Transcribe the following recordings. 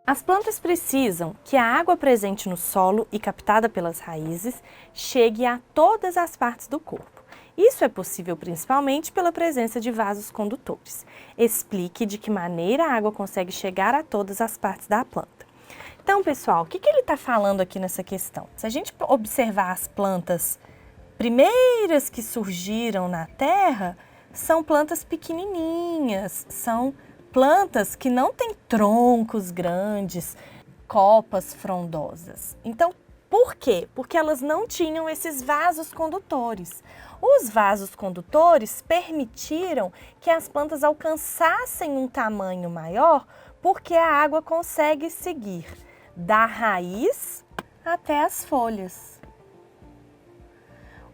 As plantas precisam que a água presente no solo e captada pelas raízes chegue a todas as partes do corpo. Isso é possível principalmente pela presença de vasos condutores. Explique de que maneira a água consegue chegar a todas as partes da planta. Então, pessoal, o que ele está falando aqui nessa questão? Se a gente observar as plantas primeiras que surgiram na Terra, são plantas pequenininhas, são plantas que não têm troncos grandes, copas frondosas. Então, por quê? Porque elas não tinham esses vasos condutores. Os vasos condutores permitiram que as plantas alcançassem um tamanho maior, porque a água consegue seguir da raiz até as folhas.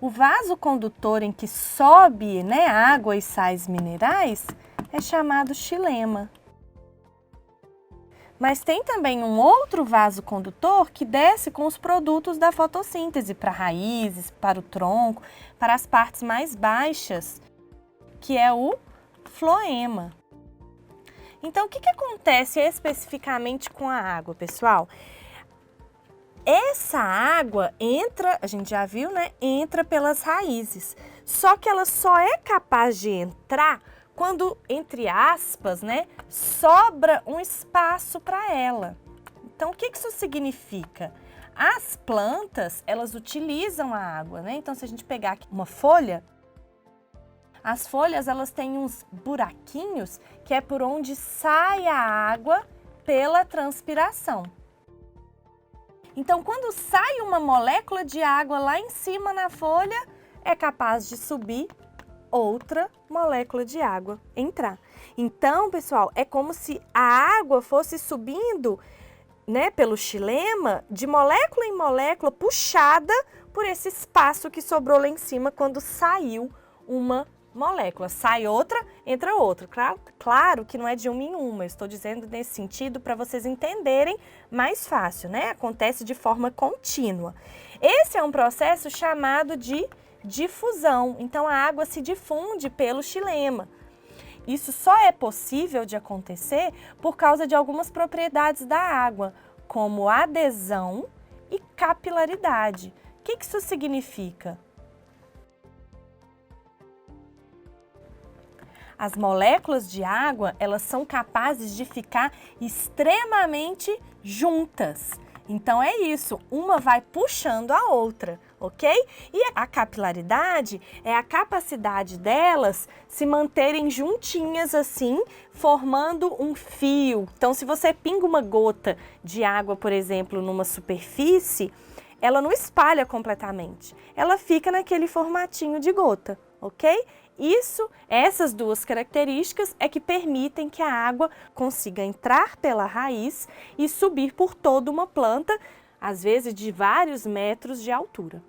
O vaso condutor em que sobe, água e sais minerais é chamado xilema. Mas tem também um outro vaso condutor que desce com os produtos da fotossíntese para raízes, para o tronco, para as partes mais baixas, que é o floema. Então, o que acontece especificamente com a água, pessoal? Essa água entra, a gente já viu, entra pelas raízes. Só que ela só é capaz de entrar quando, entre aspas, sobra um espaço para ela. Então, o que isso significa? As plantas, elas utilizam a água, Então, se a gente pegar aqui uma folha, as folhas, elas têm uns buraquinhos que é por onde sai a água pela transpiração. Então, quando sai uma molécula de água lá em cima na folha, é capaz de subir outra molécula de água, entrar. Então, pessoal, é como se a água fosse subindo, pelo xilema, de molécula em molécula, puxada por esse espaço que sobrou lá em cima quando saiu uma molécula. Sai outra, entra outra. Claro que não é de uma em uma, eu estou dizendo nesse sentido para vocês entenderem mais fácil, Acontece de forma contínua. Esse é um processo chamado de difusão. Então, a água se difunde pelo xilema. Isso só é possível de acontecer por causa de algumas propriedades da água, como adesão e capilaridade. O que isso significa? As moléculas de água, elas são capazes de ficar extremamente juntas. Então, é isso, uma vai puxando a outra, ok? E a capilaridade é a capacidade delas se manterem juntinhas assim, formando um fio. Então, se você pinga uma gota de água, por exemplo, numa superfície, ela não espalha completamente, ela fica naquele formatinho de gota, ok? Essas duas características é que permitem que a água consiga entrar pela raiz e subir por toda uma planta, às vezes de vários metros de altura.